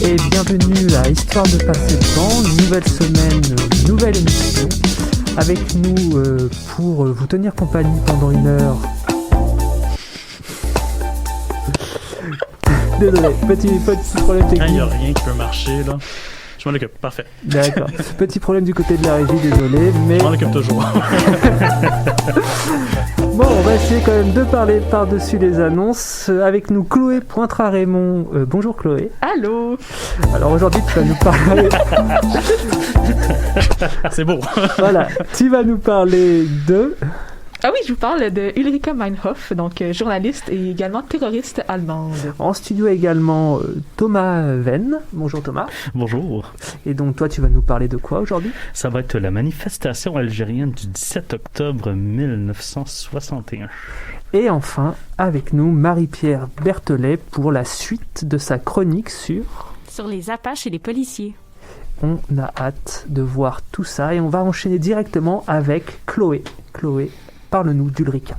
et bienvenue à Histoire de passer le temps, nouvelle semaine, nouvelle émission, avec nous pour vous tenir compagnie pendant 1 heure. Désolé, petit problème technique. Il n'y a rien qui peut marcher là. Je m'en occupe, parfait. D'accord, petit problème du côté de la régie, désolé, mais... Je m'en occupe toujours. Bon, on va essayer quand même de parler par-dessus les annonces. Avec nous, Chloé Pointras-Raymond. Bonjour Chloé. Allô. Alors aujourd'hui, tu vas nous parler... C'est beau. Voilà, tu vas nous parler de... Ah oui, je vous parle de Ulrika Meinhof, donc journaliste et également terroriste allemande. En studio également Thomas Venn. Bonjour Thomas. Bonjour. Et donc toi, tu vas nous parler de quoi aujourd'hui ? Ça va être la manifestation algérienne du 17 octobre 1961. Et enfin, avec nous, Marie-Pierre Berthelet pour la suite de sa chronique sur les Apaches et les policiers. On a hâte de voir tout ça et on va enchaîner directement avec Chloé. Chloé, parle-nous d'Ulrika.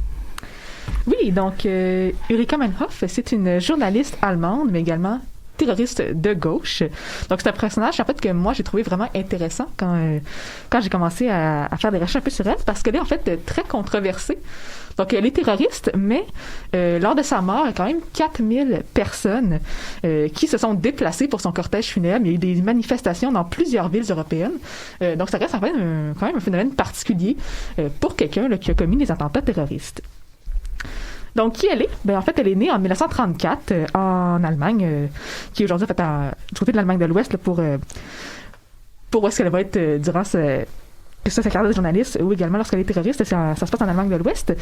Oui, donc Ulrika Meinhof, c'est une journaliste allemande, mais également terroriste de gauche. Donc c'est un personnage en fait que moi j'ai trouvé vraiment intéressant quand j'ai commencé à faire des recherches un peu sur elle, parce qu'elle est en fait très controversée. Donc elle est terroriste, mais lors de sa mort, il y a quand même 4000 personnes qui se sont déplacées pour son cortège funèbre. Il y a eu des manifestations dans plusieurs villes européennes. Donc ça reste en fait quand même un phénomène particulier pour quelqu'un qui a commis des attentats terroristes. Donc, qui elle est? En fait, elle est née en 1934 en Allemagne, qui est aujourd'hui en fait du côté de l'Allemagne de l'Ouest pour où est-ce qu'elle va être durant sa carrière de journaliste, ou également lorsqu'elle est terroriste, ça se passe en Allemagne de l'Ouest.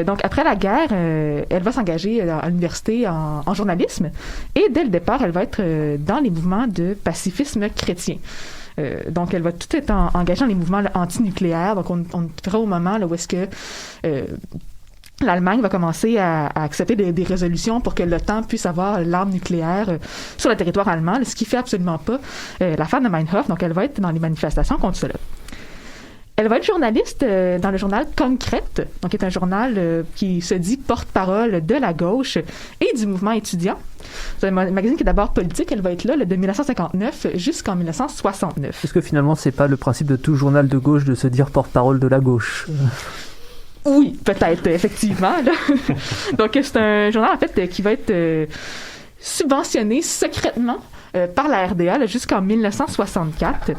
Donc, après la guerre, elle va s'engager à l'université en journalisme, et dès le départ, elle va être dans les mouvements de pacifisme chrétien. Donc, elle va tout être engagée dans les mouvements antinucléaires. Donc, on fera au moment là, où est-ce que l'Allemagne va commencer à accepter des résolutions pour que l'OTAN puisse avoir l'arme nucléaire sur le territoire allemand, ce qui fait absolument pas l'affaire de Meinhof. Donc, elle va être dans les manifestations contre cela. Elle va être journaliste dans le journal Concrète, donc qui est un journal qui se dit porte-parole de la gauche et du mouvement étudiant. C'est un magazine qui est d'abord politique. Elle va être là de 1959 jusqu'en 1969. Est-ce que finalement, c'est pas le principe de tout journal de gauche de se dire porte-parole de la gauche ? Oui, peut-être, effectivement. Là. Donc, c'est un journal, en fait, qui va être subventionné secrètement par la RDA là, jusqu'en 1964.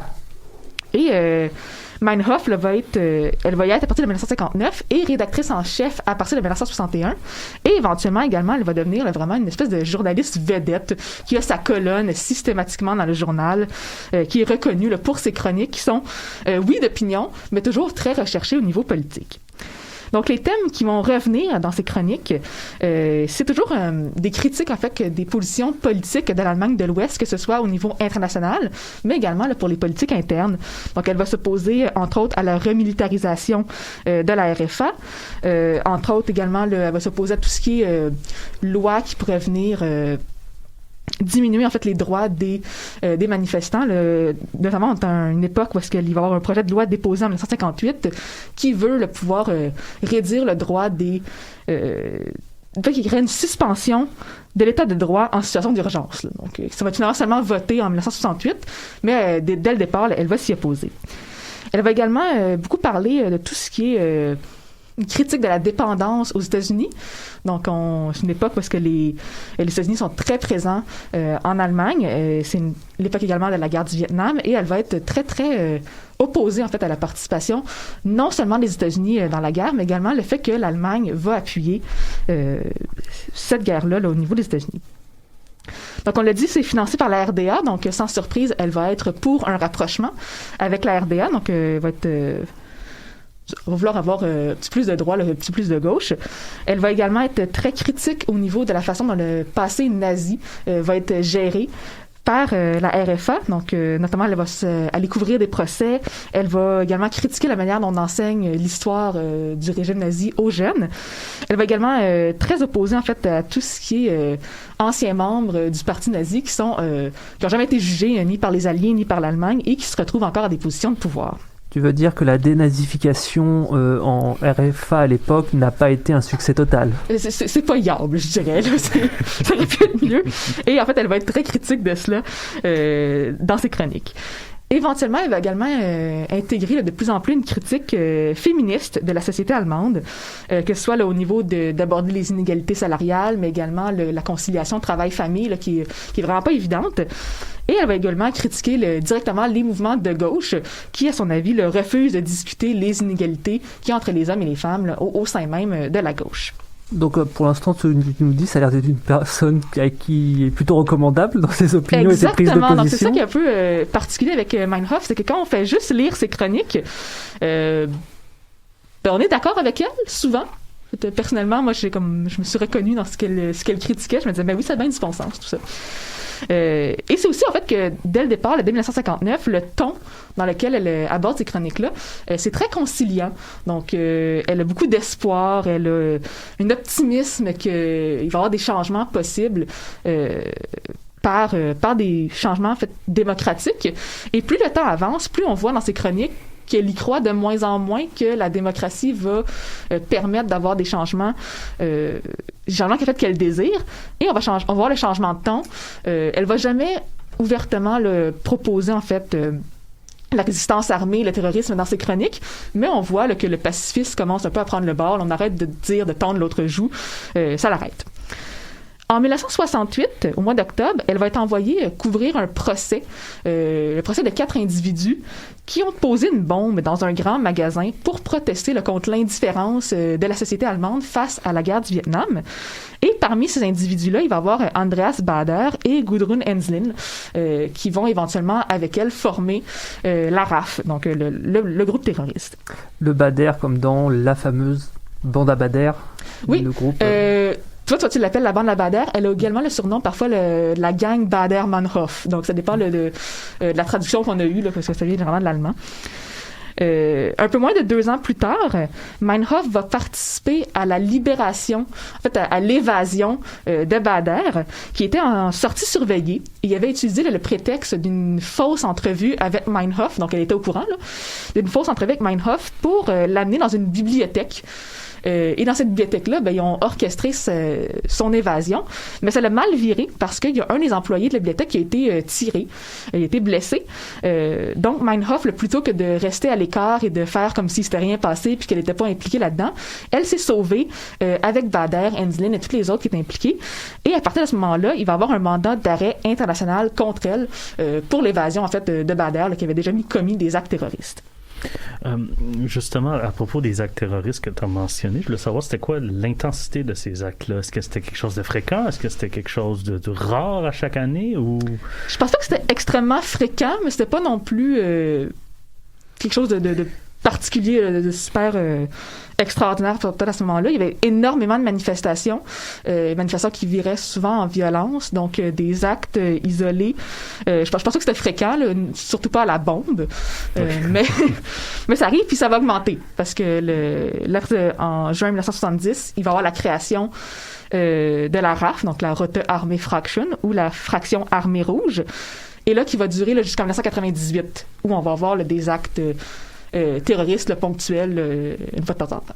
Et Meinhof elle va y être à partir de 1959 et rédactrice en chef à partir de 1961. Et éventuellement, également, elle va devenir vraiment une espèce de journaliste vedette qui a sa colonne systématiquement dans le journal, qui est reconnue là, pour ses chroniques qui sont, oui, d'opinion, mais toujours très recherchées au niveau politique. Donc, les thèmes qui vont revenir dans ces chroniques, c'est toujours des critiques, en fait, des positions politiques de l'Allemagne de l'Ouest, que ce soit au niveau international, mais également là, pour les politiques internes. Donc, elle va s'opposer, entre autres, à la remilitarisation de la RFA. Entre autres, également, elle va s'opposer à tout ce qui est loi qui pourrait venir diminuer en fait les droits des manifestants, notamment dans une époque où est-ce qu'il va y avoir un projet de loi déposé en 1958 qui veut pouvoir réduire le droit des qui crée une suspension de l'état de droit en situation d'urgence. Là. Donc ça va être finalement seulement voté en 1968, mais dès le départ, elle va s'y opposer. Elle va également beaucoup parler de tout ce qui est une critique de la dépendance aux États-Unis. Donc, c'est une époque où est-ce que les États-Unis sont très présents en Allemagne. C'est l'époque également de la guerre du Vietnam et elle va être très, très opposée, en fait, à la participation non seulement des États-Unis dans la guerre, mais également le fait que l'Allemagne va appuyer cette guerre-là là, au niveau des États-Unis. Donc, on l'a dit, c'est financé par la RDA. Donc, sans surprise, elle va être pour un rapprochement avec la RDA. Donc, elle va être... va vouloir avoir un petit plus de droite, un petit plus de gauche. Elle va également être très critique au niveau de la façon dont le passé nazi va être géré par la RFA. Donc, notamment, elle va aller couvrir des procès. Elle va également critiquer la manière dont on enseigne l'histoire du régime nazi aux jeunes. Elle va également très opposée, en fait, à tout ce qui est anciens membres du parti nazi qui n'ont jamais été jugés ni par les Alliés ni par l'Allemagne et qui se retrouvent encore à des positions de pouvoir. Tu veux dire que la dénazification en RFA à l'époque n'a pas été un succès total? C'est pas yable, je dirais. Là. Ça aurait pu être mieux. Et en fait, elle va être très critique de cela dans ses chroniques. Éventuellement, elle va également intégrer de plus en plus une critique féministe de la société allemande, que ce soit là, au niveau d'aborder les inégalités salariales, mais également la conciliation travail-famille, là, qui est vraiment pas évidente. Et elle va également critiquer directement les mouvements de gauche qui, à son avis, refusent de discuter les inégalités qu'il y a entre les hommes et les femmes là, au sein même de la gauche. Donc pour l'instant, ce que tu nous dis, ça a l'air d'être une personne qui est plutôt recommandable dans ses opinions et ses prises de position. Donc c'est ça qui est un peu particulier avec Meinhof, c'est que quand on fait juste lire ses chroniques, on est d'accord avec elle, souvent. Personnellement, moi, je me suis reconnue dans ce qu'elle critiquait. Je me disais, ben oui, ça a bien du bon sens, tout ça. Et c'est aussi, en fait, que dès le départ, dès 1959, le ton dans lequel elle aborde ces chroniques-là, c'est très conciliant. Donc, elle a beaucoup d'espoir, elle a un optimisme qu'il va y avoir des changements possibles par des changements, en fait, démocratiques. Et plus le temps avance, plus on voit dans ces chroniques qu'elle y croit de moins en moins que la démocratie va permettre d'avoir des changements qu'elle désire. Et on va voir le changement de ton. Elle va jamais ouvertement proposer, en fait, la résistance armée, le terrorisme dans ses chroniques, mais on voit que le pacifisme commence un peu à prendre le bord. On arrête de tendre l'autre joue. Ça l'arrête. En 1968, au mois d'octobre, elle va être envoyée couvrir un procès, le procès de 4 individus qui ont posé une bombe dans un grand magasin pour protester contre l'indifférence de la société allemande face à la guerre du Vietnam. Et parmi ces individus-là, il va y avoir Andreas Baader et Gudrun Ensslin qui vont éventuellement avec elle former la RAF, donc le groupe terroriste. Le Baader comme dans la fameuse bande à Baader, oui, le groupe... Toi, tu l'appelles la bande à Baader. Elle a également le surnom, parfois, la gang Baader-Meinhof. Donc, ça dépend de la traduction qu'on a eue, là, parce que ça vient généralement de l'allemand. Un peu moins de 2 ans plus tard, Meinhof va participer à la libération, en fait, à l'évasion de Baader, qui était en sortie surveillée. Il avait utilisé le prétexte d'une fausse entrevue avec Meinhof, donc elle était au courant, là, d'une fausse entrevue avec Meinhof pour l'amener dans une bibliothèque. Et dans cette bibliothèque-là, ils ont orchestré son évasion. Mais ça l'a mal viré parce qu'il y a un des employés de la bibliothèque qui a été tiré. Il a été blessé. Donc, Meinhof, plutôt que de rester à l'écart et de faire comme s'il s'était rien passé puis qu'elle n'était pas impliquée là-dedans, elle s'est sauvée avec Baader, Ensslin et tous les autres qui étaient impliqués. Et à partir de ce moment-là, il va y avoir un mandat d'arrêt international contre elle pour l'évasion, en fait, de Baader, qui avait déjà commis des actes terroristes. Justement, à propos des actes terroristes que tu as mentionnés, je voulais savoir c'était quoi l'intensité de ces actes-là. Est-ce que c'était quelque chose de fréquent? Est-ce que c'était quelque chose de rare à chaque année? Ou... Je pense pas que c'était extrêmement fréquent, mais c'était pas non plus quelque chose de particulier, de super extraordinaire peut-être à ce moment-là. Il y avait énormément de manifestations qui viraient souvent en violence, donc des actes isolés. Je pense pas que c'était fréquent, là, surtout pas à la bombe, mais ça arrive puis ça va augmenter parce que en juin 1970, il va y avoir la création de la RAF, donc la Rote Armee Fraktion ou la fraction armée rouge, et là qui va durer jusqu'en 1998 où on va avoir des actes terroristes ponctuels une fois de temps en temps.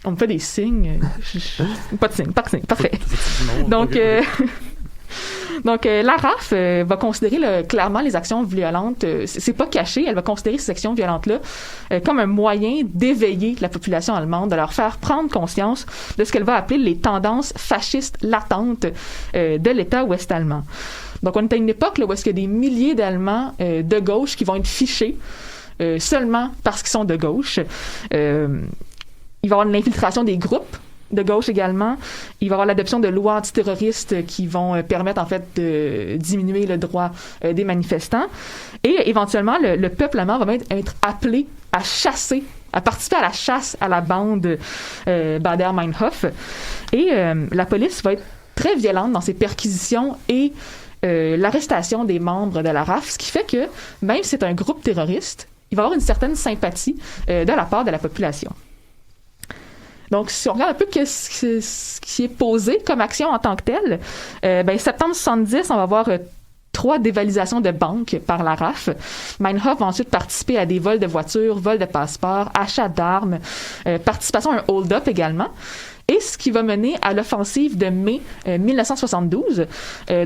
On me fait des signes. Pas de signes, parfait. Donc, donc la RAF va considérer clairement les actions violentes, c'est pas caché, elle va considérer ces actions violentes-là comme un moyen d'éveiller la population allemande, de leur faire prendre conscience de ce qu'elle va appeler les tendances fascistes latentes de l'État ouest-allemand. Donc, on est à une époque là, où est-ce qu'il y a des milliers d'Allemands de gauche qui vont être fichés seulement parce qu'ils sont de gauche. Il va y avoir l'infiltration des groupes de gauche également. Il va y avoir l'adoption de lois antiterroristes qui vont permettre, en fait, de diminuer le droit des manifestants. Et éventuellement, le peuple allemand va même être appelé à participer à la chasse à la bande Baader-Meinhof. Et la police va être très violente dans ses perquisitions et l'arrestation des membres de la RAF, ce qui fait que, même si c'est un groupe terroriste, il va y avoir une certaine sympathie de la part de la population. Donc, si on regarde un peu ce qui est posé comme action en tant que telle, septembre 70, on va avoir 3 dévalisations de banques par la RAF. Meinhof va ensuite participer à des vols de voitures, vols de passeports, achats d'armes, participation à un hold-up également. Et ce qui va mener à l'offensive de mai 1972.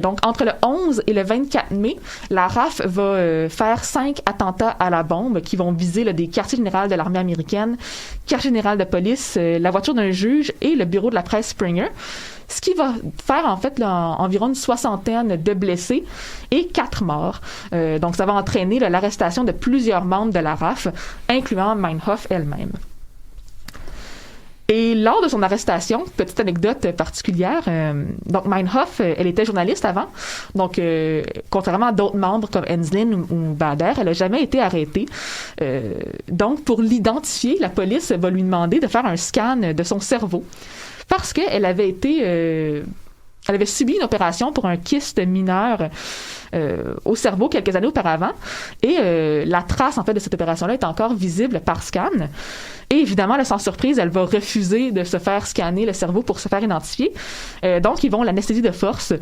Donc, entre le 11 et le 24 mai, la RAF va faire 5 attentats à la bombe qui vont viser des quartiers généraux de l'armée américaine, quartier général de police, la voiture d'un juge et le bureau de la presse Springer. Ce qui va faire, en fait, environ une 60aine de blessés et 4 morts. Donc, ça va entraîner l'arrestation de plusieurs membres de la RAF, incluant Meinhof elle-même. Et lors de son arrestation, petite anecdote particulière, donc Meinhof, elle était journaliste avant, donc contrairement à d'autres membres comme Enslin ou Bader, elle n'a jamais été arrêtée. Donc pour l'identifier, la police va lui demander de faire un scan de son cerveau parce qu'elle avait été... elle avait subi une opération pour un kyste mineur au cerveau quelques années auparavant et la trace en fait de cette opération-là est encore visible par scan. Et évidemment, là, sans surprise, elle va refuser de se faire scanner le cerveau pour se faire identifier. Donc, ils vont l'anesthésier de force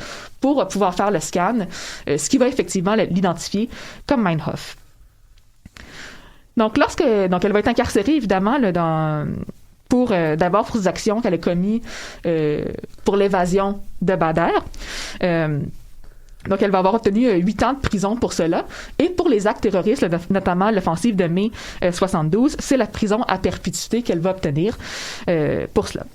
pour pouvoir faire le scan, ce qui va effectivement l'identifier comme Meinhof. Donc, donc elle va être incarcérée, évidemment, là, d'abord pour ses actions qu'elle a commises pour l'évasion de Bader. Donc, elle va avoir obtenu 8 ans de prison pour cela. Et pour les actes terroristes, notamment l'offensive de mai 72, c'est la prison à perpétuité qu'elle va obtenir pour cela.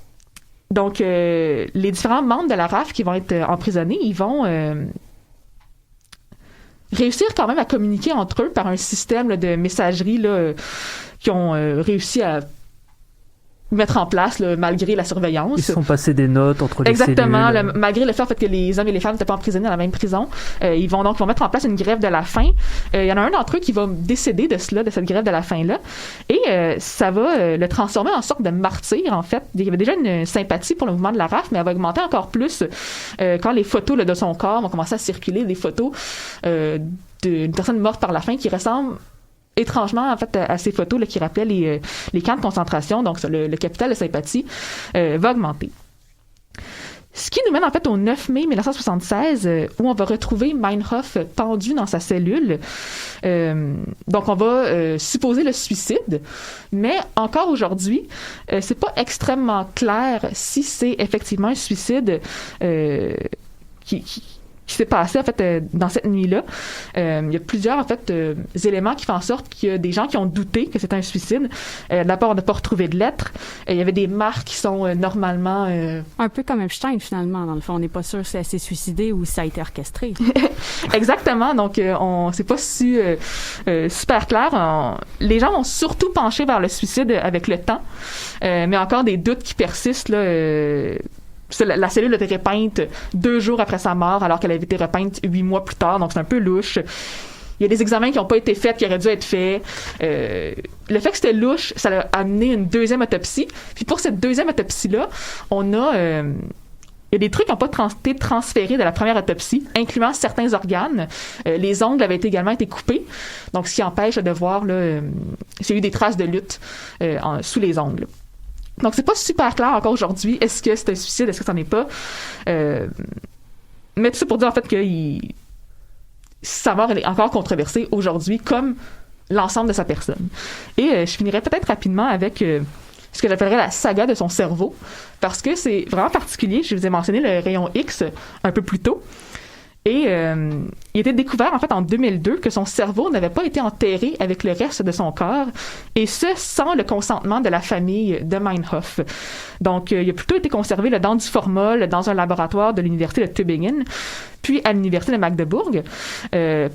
Donc, les différents membres de la RAF qui vont être emprisonnés, ils vont réussir quand même à communiquer entre eux par un système là, de messagerie là, qui ont réussi à mettre en place là, malgré la surveillance. Ils se sont passés des notes entre les Exactement, cellules. Malgré le fait en fait, que les hommes et les femmes n'étaient pas emprisonnés dans la même prison, ils vont mettre en place une grève de la faim. Il y en a un d'entre eux qui va décéder de cette grève de la faim-là. Et ça va le transformer en sorte de martyr, en fait. Il y avait déjà une sympathie pour le mouvement de la RAF, mais elle va augmenter encore plus quand les photos là, de son corps vont commencer à circuler, des photos d'une personne morte par la faim qui ressemble étrangement en fait à ces photos là, qui rappelaient les camps de concentration. Donc le capital de sympathie va augmenter. Ce qui nous mène en fait au 9 mai 1976 où on va retrouver Meinhof pendu dans sa cellule. Donc on va supposer le suicide, mais encore aujourd'hui, c'est pas extrêmement clair si c'est effectivement un suicide qui s'est passé en fait dans cette nuit-là. Il y a plusieurs en fait éléments qui font en sorte qu'il y a des gens qui ont douté que c'était un suicide. D'abord, on n'a pas retrouvé de lettres. Il y avait des marques qui sont normalement... Un peu comme Epstein, finalement, dans le fond. On n'est pas sûr si elle s'est suicidée ou si ça a été orchestré. Exactement. Donc, c'est pas super clair. Les gens ont surtout penché vers le suicide avec le temps. Mais encore des doutes qui persistent, là... La cellule a été repeinte 2 jours après sa mort, alors qu'elle avait été repeinte 8 mois plus tard, donc c'est un peu louche. Il y a des examens qui n'ont pas été faits, qui auraient dû être faits. Le fait que c'était louche, ça a amené une 2e autopsie. Puis pour cette 2e autopsie-là, on a... il y a des trucs qui n'ont pas été transférés de la première autopsie, incluant certains organes. Les ongles avaient également été coupés, donc ce qui empêche de voir là, s'il y a eu des traces de lutte sous les ongles. Donc, c'est pas super clair encore aujourd'hui. Est-ce que c'est un suicide? Est-ce que ça n'en est pas? Mais tout ça pour dire, en fait, que sa mort elle est encore controversée aujourd'hui, comme l'ensemble de sa personne. Et je finirai peut-être rapidement avec ce que j'appellerais la saga de son cerveau, parce que c'est vraiment particulier. Je vous ai mentionné le rayon X un peu plus tôt. Et il était découvert, en fait, en 2002, que son cerveau n'avait pas été enterré avec le reste de son corps, et ce, sans le consentement de la famille de Meinhof. Donc, il a plutôt été conservé là, dans du formol, dans un laboratoire de l'université de Tübingen, puis à l'université de Magdebourg,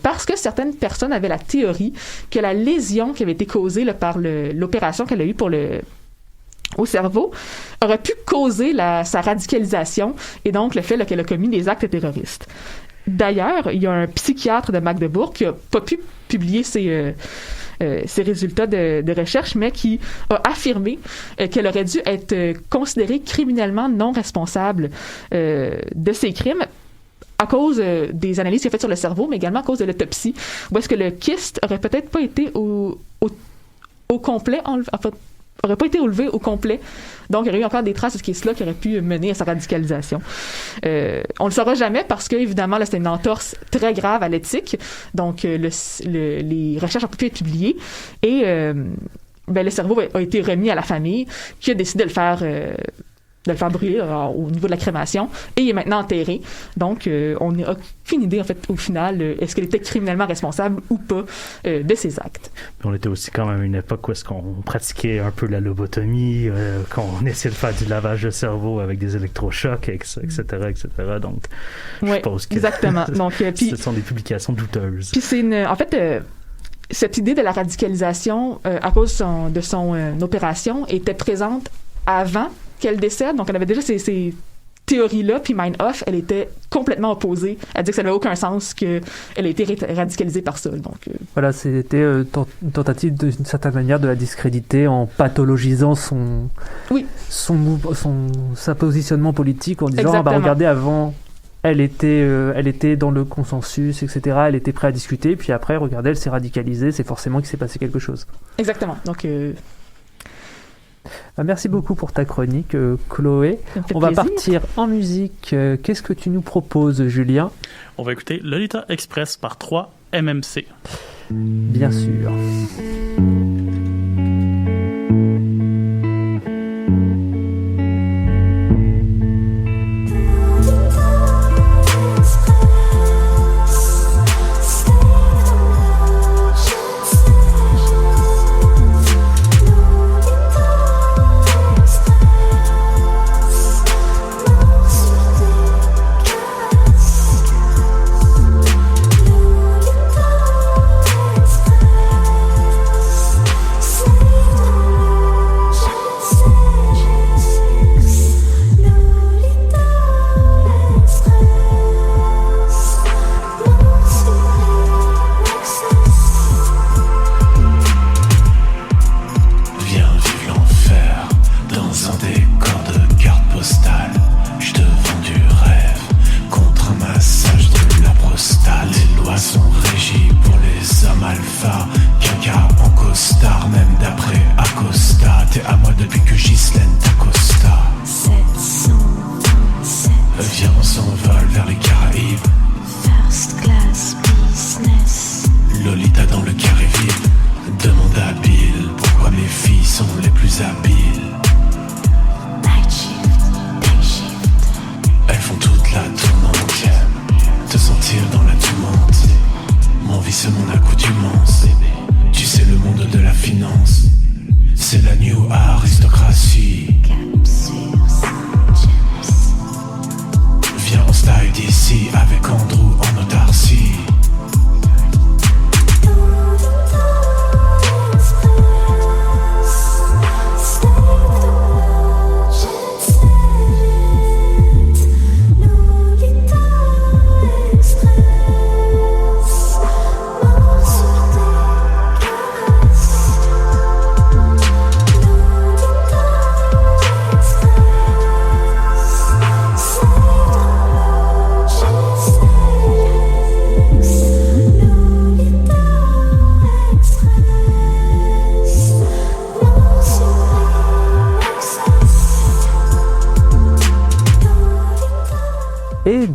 parce que certaines personnes avaient la théorie que la lésion qui avait été causée là, par l'opération qu'elle a eue au cerveau aurait pu causer sa radicalisation et donc le fait là, qu'elle a commis des actes terroristes. D'ailleurs, il y a un psychiatre de Magdebourg qui n'a pas pu publier ses résultats de recherche, mais qui a affirmé qu'elle aurait dû être considérée criminellement non responsable de ces crimes à cause des analyses qu'il a faites sur le cerveau, mais également à cause de l'autopsie, où est-ce que le kyste aurait peut-être pas été au complet aurait pas été relevé au complet. Donc, il y aurait eu encore des traces de ce case-là qui auraient pu mener à sa radicalisation. On le saura jamais parce que, évidemment, là, c'était une entorse très grave à l'éthique. Donc, les recherches ont pu être publiées et le cerveau a été remis à la famille qui a décidé de le faire brûler au niveau de la crémation et il est maintenant enterré. Donc, on n'a aucune idée, en fait, au final, est-ce qu'elle était criminellement responsable ou pas de ses actes. On était aussi quand même à une époque où est-ce qu'on pratiquait un peu la lobotomie, qu'on essayait de faire du lavage de cerveau avec des électrochocs, etc., etc. Donc, je pense que exactement. Donc, ce sont des publications douteuses. Puis c'est en fait, cette idée de la radicalisation, à cause de son opération, était présente avant qu'elle décède. Donc, elle avait déjà ces théories-là, puis Meinhof, elle était complètement opposée. Elle dit que ça n'avait aucun sens qu'elle ait été radicalisée par ça. Donc, Voilà, c'était une tentative d'une certaine manière de la discréditer en pathologisant sa positionnement politique, en disant regardez, avant elle était dans le consensus, etc. Elle était prête à discuter, puis après regardez, elle s'est radicalisée, c'est forcément qu'il s'est passé quelque chose. Exactement. Donc merci beaucoup pour ta chronique, Chloé. On va partir en musique. Qu'est-ce que tu nous proposes, Julien? On va écouter Lolita Express par 3 MMC. Bien sûr.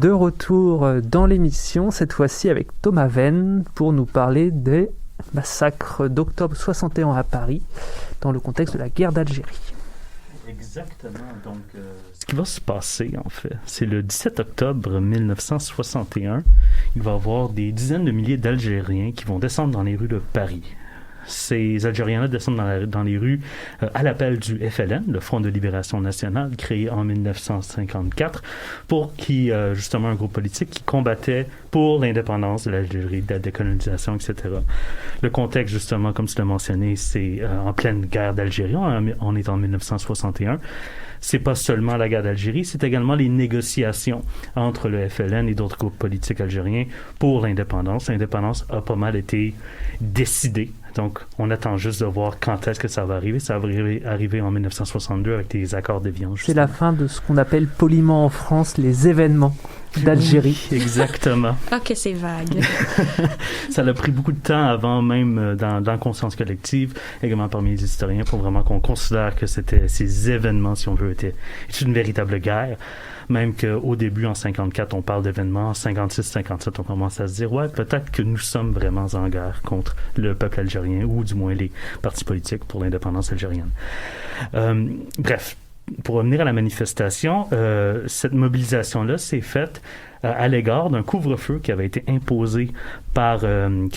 De retour dans l'émission, cette fois-ci avec Thomas Venn pour nous parler des massacres d'octobre 61 à Paris dans le contexte de la guerre d'Algérie. Exactement. Donc, ce qui va se passer, en fait, c'est le 17 octobre 1961. Il va y avoir des dizaines de milliers d'Algériens qui vont descendre dans les rues de Paris. Ces Algériens-là descendent dans les rues à l'appel du FLN, le Front de Libération Nationale, créé en 1954, justement un groupe politique qui combattait pour l'indépendance de l'Algérie, de la décolonisation, etc. Le contexte, justement, comme tu l'as mentionné, c'est en pleine guerre d'Algérie, on est en 1961. C'est pas seulement la guerre d'Algérie, c'est également les négociations entre le FLN et d'autres groupes politiques algériens pour l'indépendance. L'indépendance a pas mal été décidée. Donc, on attend juste de voir quand est-ce que ça va arriver. Ça va arriver en 1962 avec les accords d'Évian. C'est la fin de ce qu'on appelle poliment en France les événements d'Algérie. Oui, exactement. Ah, que c'est vague. Ça a pris beaucoup de temps avant même dans la conscience collective, également parmi les historiens, pour vraiment qu'on considère que ces événements, si on veut, étaient une véritable guerre. Même qu'au début, en 54, on parle d'événements. En 56, 57, on commence à se dire, ouais, peut-être que nous sommes vraiment en guerre contre le peuple algérien, ou du moins les partis politiques pour l'indépendance algérienne. Bref, pour revenir à la manifestation, cette mobilisation-là s'est faite à l'égard d'un couvre-feu qui avait été imposé par une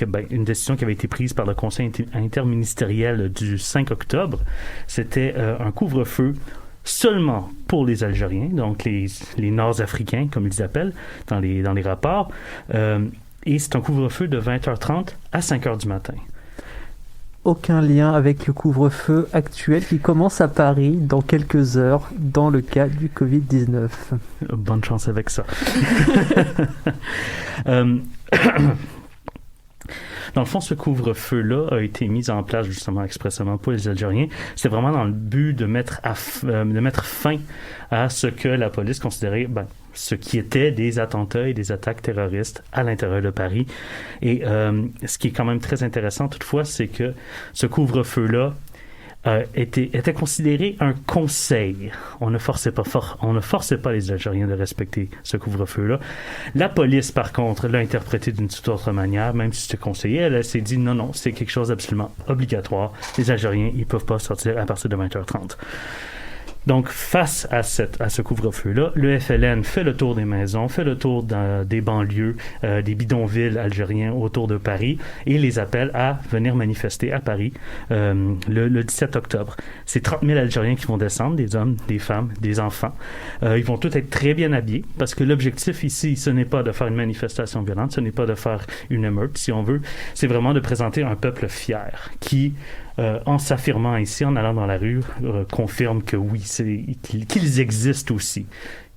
décision qui avait été prise par le Conseil interministériel du 5 octobre. C'était un couvre-feu seulement pour les Algériens, donc les Nord-Africains, comme ils appellent dans les rapports. Et c'est un couvre-feu de 20h30 à 5h du matin. Aucun lien avec le couvre-feu actuel qui commence à Paris dans quelques heures dans le cas du Covid-19. Bonne chance avec ça. Dans le fond, ce couvre-feu-là a été mis en place justement expressément pour les Algériens. C'est vraiment dans le but de mettre fin à ce que la police considérait, ce qui était des attentats et des attaques terroristes à l'intérieur de Paris. Et ce qui est quand même très intéressant toutefois, c'est que ce couvre-feu-là était considéré un conseil. On ne forçait pas les Algériens de respecter ce couvre-feu-là. La police, par contre, l'a interprété d'une toute autre manière, même si c'était conseillé. Elle s'est dit non, c'est quelque chose d'absolument obligatoire. Les Algériens, ils peuvent pas sortir à partir de 20h30. Donc, face à ce couvre-feu-là, le FLN fait le tour des maisons, fait le tour des banlieues, des bidonvilles algériens autour de Paris et les appelle à venir manifester à Paris le 17 octobre. C'est 30 000 Algériens qui vont descendre, des hommes, des femmes, des enfants. Ils vont tous être très bien habillés parce que l'objectif ici, ce n'est pas de faire une manifestation violente, ce n'est pas de faire une émeute, si on veut. C'est vraiment de présenter un peuple fier qui... en s'affirmant ici, en allant dans la rue, confirme que oui, qu'ils existent aussi,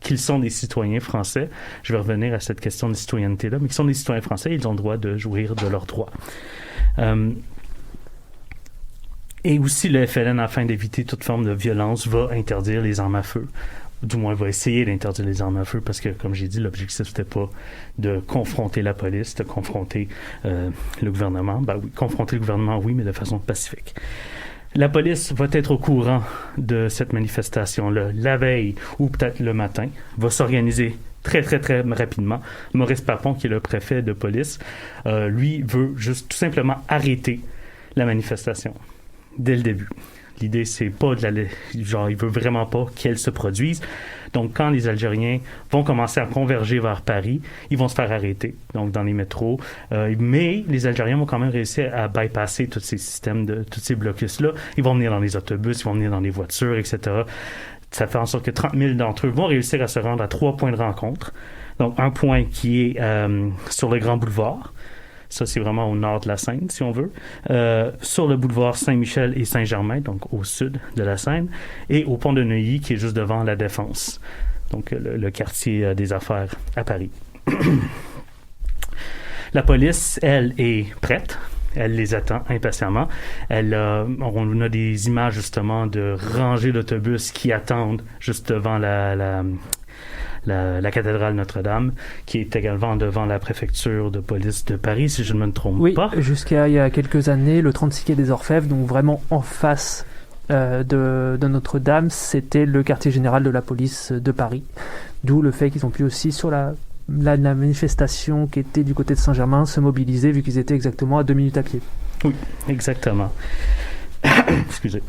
qu'ils sont des citoyens français. Je vais revenir à cette question de citoyenneté-là, mais qu'ils sont des citoyens français, ils ont le droit de jouir de leurs droits. Et aussi, le FLN, afin d'éviter toute forme de violence, va interdire les armes à feu. Du moins, va essayer d'interdire les armes à feu parce que, comme j'ai dit, l'objectif, c'était pas de confronter la police, de confronter le gouvernement. Oui, confronter le gouvernement, oui, mais de façon pacifique. La police va être au courant de cette manifestation-là la veille ou peut-être le matin, va s'organiser très, très, très rapidement. Maurice Papon, qui est le préfet de police, lui veut juste tout simplement arrêter la manifestation dès le début. L'idée, c'est pas il veut vraiment pas qu'elle se produise. Donc, quand les Algériens vont commencer à converger vers Paris, ils vont se faire arrêter, donc dans les métros. Mais les Algériens vont quand même réussir à bypasser tous ces systèmes, tous ces blocus-là. Ils vont venir dans les autobus, ils vont venir dans les voitures, etc. Ça fait en sorte que 30 000 d'entre eux vont réussir à se rendre à 3 points de rencontre. Donc, un point qui est sur le Grand Boulevard. Ça, c'est vraiment au nord de la Seine, si on veut. Sur le boulevard Saint-Michel et Saint-Germain, donc au sud de la Seine. Et au pont de Neuilly, qui est juste devant la Défense. Donc, le quartier des affaires à Paris. La police, elle, est prête. Elle les attend impatiemment. On a des images, justement, de rangées d'autobus qui attendent juste devant la cathédrale Notre-Dame, qui est également devant la préfecture de police de Paris, si je ne me trompe pas. Oui, jusqu'à il y a quelques années, le 36 quai des Orfèvres, donc vraiment en face de Notre-Dame, c'était le quartier général de la police de Paris. D'où le fait qu'ils ont pu aussi, sur la manifestation qui était du côté de Saint-Germain, se mobiliser, vu qu'ils étaient exactement à 2 minutes à pied. Oui, exactement. Excusez.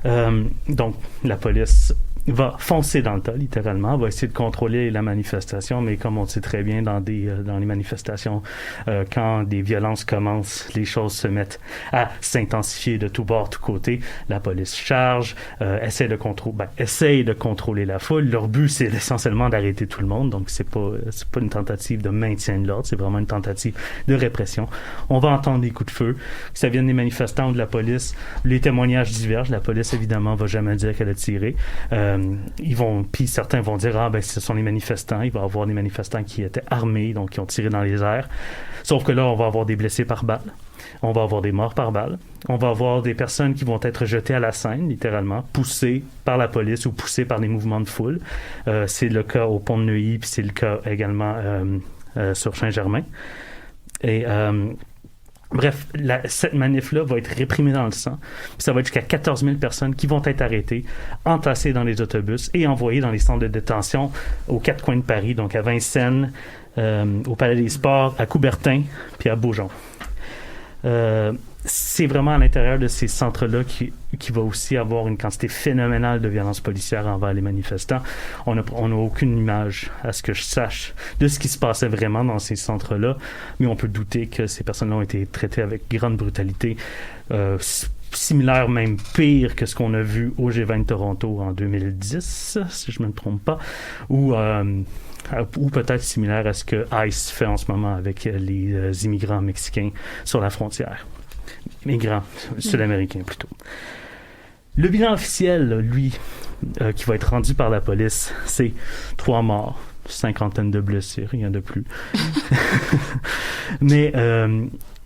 Donc, la police va foncer dans le tas, littéralement, va essayer de contrôler la manifestation, mais comme on sait très bien dans les manifestations, quand des violences commencent, les choses se mettent à s'intensifier de tous bords, tous côtés. La police charge, essaye de contrôler la foule. Leur but, c'est essentiellement d'arrêter tout le monde, donc c'est pas une tentative de maintien de l'ordre, c'est vraiment une tentative de répression. On va entendre des coups de feu, que ça vienne des manifestants ou de la police. Les témoignages divergent. La police, évidemment, va jamais dire qu'elle a tiré. Puis certains vont dire, ce sont les manifestants. Il va y avoir des manifestants qui étaient armés, donc qui ont tiré dans les airs. Sauf que là, on va avoir des blessés par balle. On va avoir des morts par balle. On va avoir des personnes qui vont être jetées à la Seine, littéralement, poussées par la police ou poussées par des mouvements de foule. C'est le cas au pont de Neuilly, puis c'est le cas également sur Saint-Germain. Et bref, cette manif-là va être réprimée dans le sang. Puis ça va être jusqu'à 14 000 personnes qui vont être arrêtées, entassées dans les autobus et envoyées dans les centres de détention aux 4 coins de Paris, donc à Vincennes, au Palais des Sports, à Coubertin, puis à Beaujon. C'est vraiment à l'intérieur de ces centres-là qui va aussi avoir une quantité phénoménale de violence policière envers les manifestants. On n'a aucune image, à ce que je sache, de ce qui se passait vraiment dans ces centres-là, mais on peut douter que ces personnes-là ont été traitées avec grande brutalité, similaire, même pire que ce qu'on a vu au G20 de Toronto en 2010, si je ne me trompe pas, ou peut-être similaire à ce que ICE fait en ce moment avec les immigrants mexicains sur la frontière. Migrants sud-américains, plutôt. Le bilan officiel, lui, qui va être rendu par la police, c'est 3 morts, 50 de blessés, rien de plus. Mais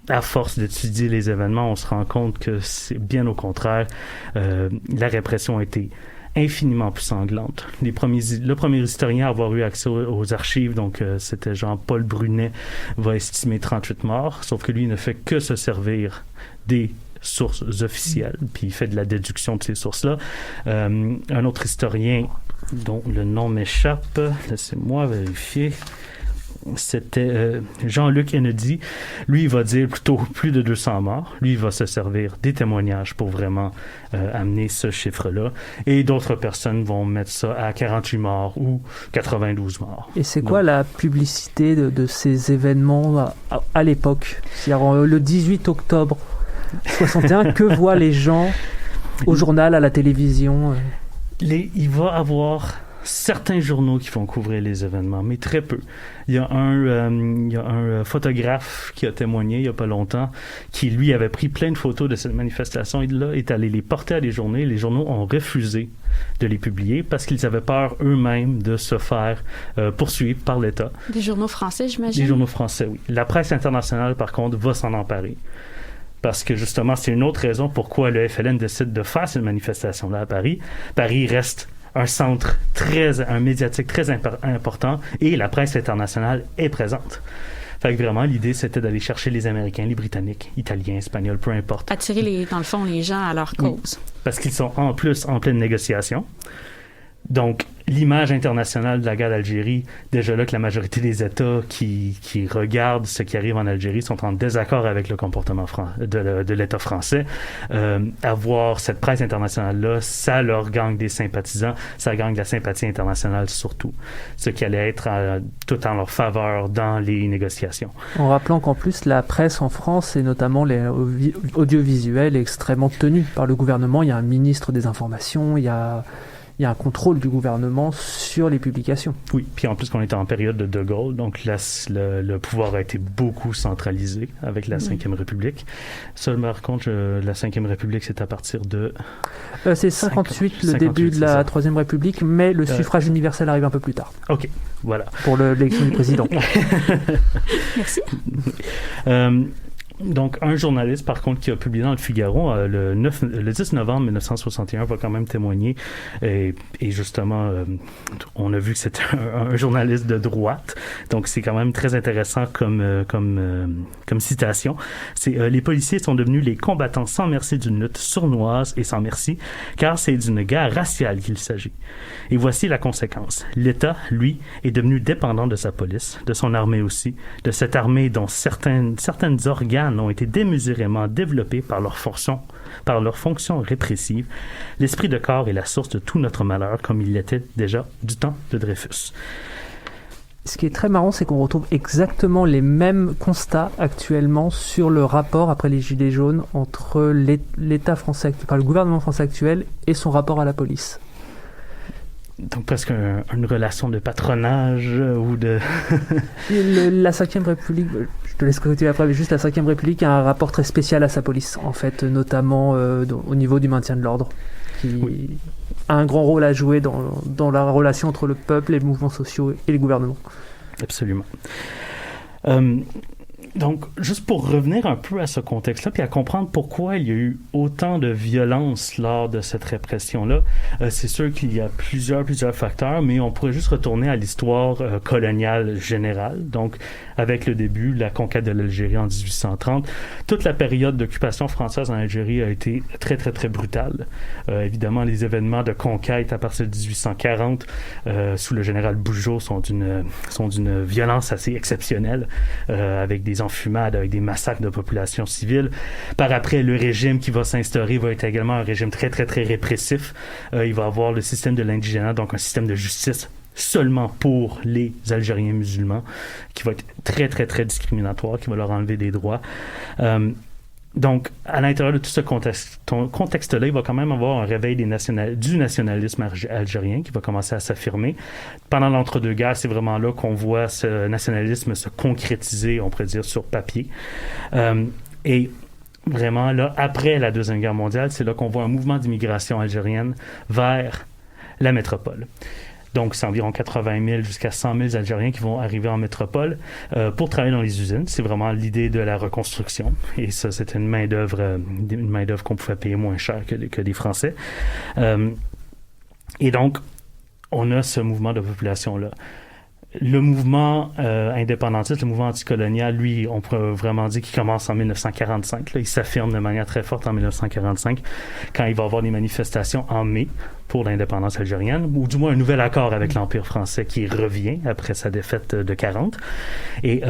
à force d'étudier les événements, on se rend compte que c'est bien au contraire. La répression a été infiniment plus sanglante. Le premier historien à avoir eu accès aux archives, donc c'était Jean-Paul Brunet, va estimer 38 morts, sauf que lui ne fait que se servir des sources officielles, puis il fait de la déduction de ces sources-là. Un autre historien dont le nom m'échappe, laissez-moi vérifier, c'était Jean-Luc Kennedy. Lui, il va dire plutôt plus de 200 morts. Lui, il va se servir des témoignages pour vraiment amener ce chiffre-là. Et d'autres personnes vont mettre ça à 48 morts ou 92 morts. Et c'est quoi la publicité de ces événements à l'époque? C'est-à-dire le 18 octobre 61, que voient les gens au journal, à la télévision? Il va avoir certains journaux qui vont couvrir les événements, mais très peu. Il y a un photographe qui a témoigné il n'y a pas longtemps, qui lui avait pris plein de photos de cette manifestation et là est allé les porter à des journaux. Les journaux ont refusé de les publier parce qu'ils avaient peur eux-mêmes de se faire poursuivre par l'État. Des journaux français, j'imagine? Des journaux français, oui. La presse internationale, par contre, va s'en emparer. Parce que justement, c'est une autre raison pourquoi le FLN décide de faire cette manifestation-là à Paris. Paris reste un centre un médiatique très important et la presse internationale est présente. Fait que vraiment, l'idée, c'était d'aller chercher les Américains, les Britanniques, Italiens, Espagnols, peu importe. Attirer, dans le fond, les gens à leur cause. Oui, parce qu'ils sont en plus en pleine négociation. Donc, l'image internationale de la guerre d'Algérie, déjà là que la majorité des États qui regardent ce qui arrive en Algérie sont en désaccord avec le comportement de l'État français. Avoir cette presse internationale-là, ça leur gagne des sympathisants, ça gagne de la sympathie internationale surtout, ce qui allait être tout en leur faveur dans les négociations. En rappelant qu'en plus, la presse en France, et notamment les audiovisuels, est extrêmement tenue par le gouvernement. Il y a un ministre des Informations, il y a un contrôle du gouvernement sur les publications. Oui, puis en plus qu'on était en période de Gaulle, donc le pouvoir a été beaucoup centralisé avec la Ve République. Ça, par contre, la Ve République, c'est à partir de... c'est 58, le début de la Troisième République, mais le suffrage universel arrive un peu plus tard. OK, voilà. Pour l'élection du président. Merci. Donc, un journaliste, par contre, qui a publié dans le Figaro le 10 novembre 1961 va quand même témoigner. Et justement, on a vu que c'était un journaliste de droite. Donc, c'est quand même très intéressant comme citation. C'est les policiers sont devenus les combattants sans merci d'une lutte sournoise et sans merci, car c'est d'une guerre raciale qu'il s'agit. Et voici la conséquence. L'État, lui, est devenu dépendant de sa police, de son armée aussi, de cette armée dont certaines organes ont été démesurément développés par leur fonction répressive. L'esprit de corps est la source de tout notre malheur, comme il l'était déjà du temps de Dreyfus. Ce qui est très marrant, c'est qu'on retrouve exactement les mêmes constats actuellement sur le rapport après les Gilets jaunes entre l'État français, le gouvernement français actuel et son rapport à la police. Donc presque une relation de patronage ou de... La Ve République, je te laisse continuer après, mais juste la Ve République a un rapport très spécial à sa police, en fait, notamment au niveau du maintien de l'ordre. Oui. a un grand rôle à jouer dans la relation entre le peuple, les mouvements sociaux et les gouvernements. Absolument. Donc, juste pour revenir un peu à ce contexte-là, puis à comprendre pourquoi il y a eu autant de violence lors de cette répression-là, c'est sûr qu'il y a plusieurs facteurs, mais on pourrait juste retourner à l'histoire coloniale générale. Donc, avec le début, la conquête de l'Algérie en 1830, toute la période d'occupation française en Algérie a été très, très, très brutale. Évidemment, les événements de conquête à partir de 1840, sous le général Bugeaud, sont d'une violence assez exceptionnelle, avec des enfumades, avec des massacres de populations civiles. Par après, le régime qui va s'instaurer va être également un régime très, très, très répressif. Il va avoir le système de l'indigénat, donc un système de justice seulement pour les Algériens musulmans, qui va être très, très, très discriminatoire, qui va leur enlever des droits. Donc, à l'intérieur de tout ce contexte-là, il va quand même avoir un réveil du nationalisme algérien qui va commencer à s'affirmer. Pendant l'entre-deux-guerres, c'est vraiment là qu'on voit ce nationalisme se concrétiser, on pourrait dire, sur papier. Et vraiment, là, après la Deuxième Guerre mondiale, c'est là qu'on voit un mouvement d'immigration algérienne vers la métropole. Donc, c'est environ 80 000 jusqu'à 100 000 Algériens qui vont arriver en métropole pour travailler dans les usines. C'est vraiment l'idée de la reconstruction. Et ça, c'était une main-d'œuvre qu'on pouvait payer moins cher que des Français. Et donc, on a ce mouvement de population-là. Le mouvement indépendantiste, le mouvement anticolonial, lui, on peut vraiment dire qu'il commence en 1945. Là, il s'affirme de manière très forte en 1945, quand il va y avoir des manifestations en mai pour l'indépendance algérienne, ou du moins un nouvel accord avec l'Empire français qui revient après sa défaite de 40. Et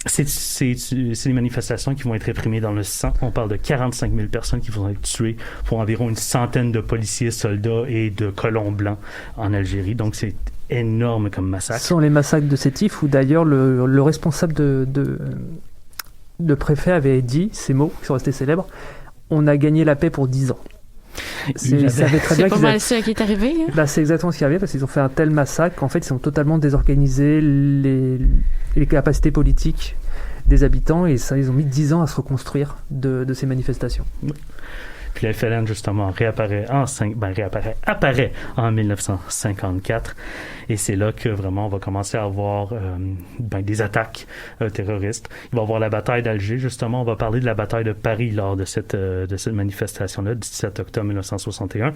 c'est des manifestations qui vont être réprimées dans le sang. On parle de 45 000 personnes qui vont être tuées pour environ une centaine de policiers, soldats et de colons blancs en Algérie. Donc, c'est énorme comme massacre. Ce sont les massacres de Sétif où d'ailleurs le responsable de préfet avait dit ces mots qui sont restés célèbres: on a gagné la paix pour 10 ans. C'est pas mal ça qui est arrivé. Hein? Bah, c'est exactement ce qui est arrivé, parce qu'ils ont fait un tel massacre qu'en fait ils ont totalement désorganisé les capacités politiques des habitants, et ça, ils ont mis 10 ans à se reconstruire de ces manifestations. Oui. Puis la FLN, justement, apparaît en 1954. Et c'est là que vraiment on va commencer à avoir des attaques terroristes. Il va y avoir la bataille d'Alger, justement. On va parler de la bataille de Paris lors de cette manifestation-là, du 17 octobre 1961.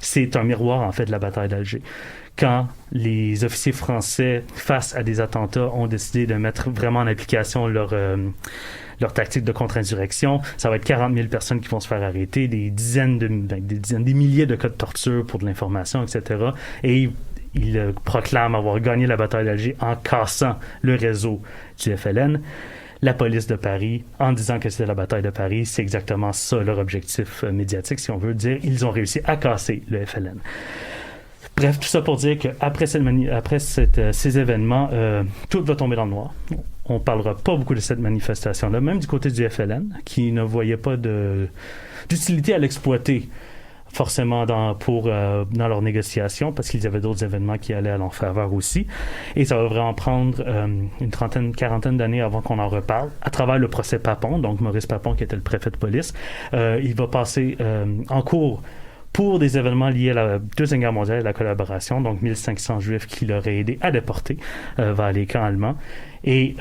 C'est un miroir, en fait, de la bataille d'Alger. Quand les officiers français, face à des attentats, ont décidé de mettre vraiment en application leur tactique de contre-insurrection, ça va être 40 000 personnes qui vont se faire arrêter, des milliers de cas de torture pour de l'information, etc. Et ils proclament avoir gagné la bataille d'Alger en cassant le réseau du FLN. La police de Paris, en disant que c'était la bataille de Paris, c'est exactement ça leur objectif médiatique, si on veut dire. Ils ont réussi à casser le FLN. Bref, tout ça pour dire qu'après ces événements, tout va tomber dans le noir. On ne parlera pas beaucoup de cette manifestation-là, même du côté du FLN, qui ne voyait pas d'utilité à l'exploiter forcément dans leurs négociations, parce qu'ils avaient d'autres événements qui allaient à leur faveur aussi. Et ça va vraiment prendre une quarantaine d'années avant qu'on en reparle, à travers le procès Papon, donc Maurice Papon, qui était le préfet de police. Il va passer en cours pour des événements liés à la Deuxième Guerre mondiale et à la collaboration, donc 1500 Juifs qui l'auraient aidé à déporter vers les camps allemands. Et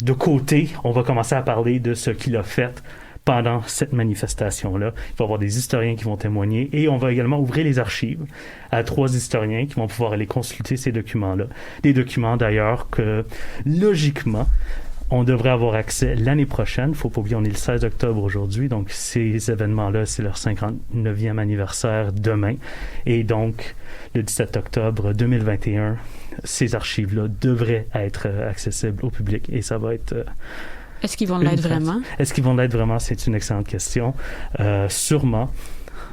de côté, on va commencer à parler de ce qu'il a fait pendant cette manifestation-là. Il va y avoir des historiens qui vont témoigner, et on va également ouvrir les archives à 3 historiens qui vont pouvoir aller consulter ces documents-là. Des documents d'ailleurs que, logiquement, on devrait avoir accès l'année prochaine. Il ne faut pas oublier, on est le 16 octobre aujourd'hui, donc ces événements-là, c'est leur 59e anniversaire demain. Et donc, le 17 octobre 2021, ces archives-là devraient être accessibles au public, et ça va être... Est-ce qu'ils vont l'être vraiment? Est-ce qu'ils vont l'être vraiment? C'est une excellente question. Sûrement.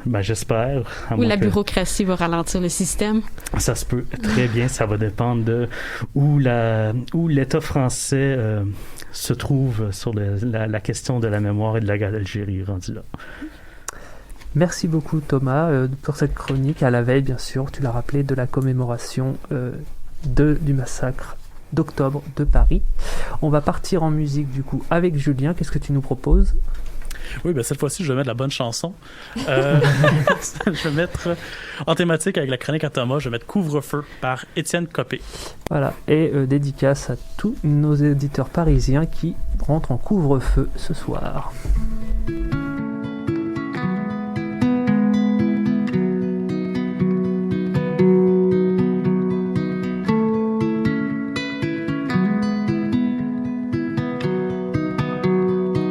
Ben, j'espère. Ou la bureaucratie va ralentir le système? Ça se peut très bien. Ça va dépendre de où l'État français se trouve sur la question de la mémoire et de la guerre d'Algérie rendu là. Merci beaucoup Thomas pour cette chronique à la veille, bien sûr, tu l'as rappelé, de la commémoration du massacre d'octobre de Paris. On va partir en musique du coup avec Julien. Qu'est-ce que tu nous proposes? Oui, ben cette fois-ci, je vais mettre la bonne chanson. Je vais mettre en thématique avec la chronique à Thomas, je vais mettre Couvre-feu par Étienne Copé. Voilà, et dédicace à tous nos éditeurs parisiens qui rentrent en couvre-feu ce soir.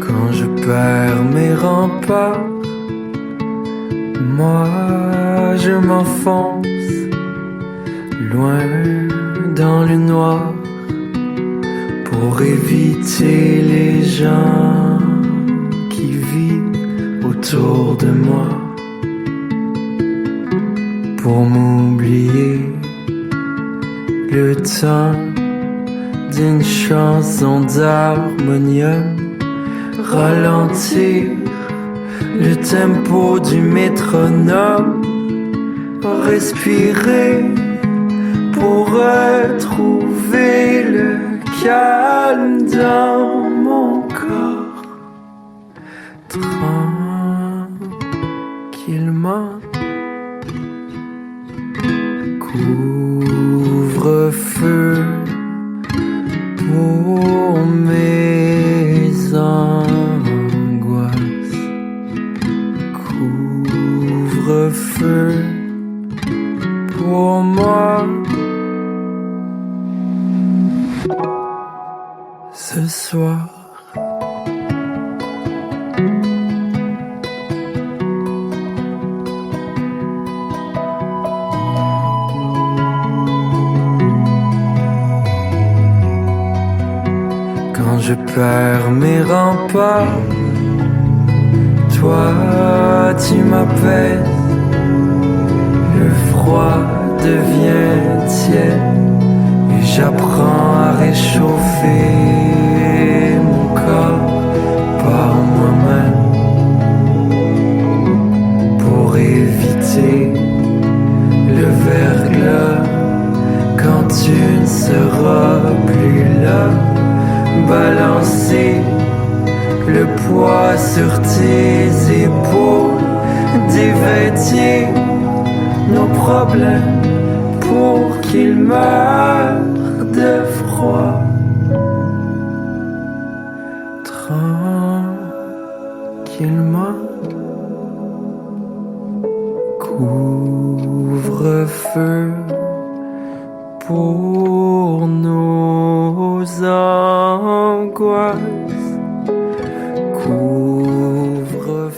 Quand je perds mes remparts, moi je m'enfonce loin dans le noir pour éviter les gens qui vivent autour de moi, pour m'oublier le temps d'une chanson d'harmonium, ralentir le tempo du métronome, respirer pour retrouver le calme dans mon corps, tranquillement. Couvre-feu pour mes angoisses, couvre-feu pour moi. Ce soir, quand je perds mes remparts, toi tu m'apaises, le froid devient tiède et j'apprends à réchauffer mon corps par moi-même pour éviter le verglas quand tu ne seras plus là. Balancer le poids sur tes épaules, dévêtir nos problèmes pour qu'ils meurent de froid. Tranquillement, couvre-feu pour nos angoisses, couvre-feu.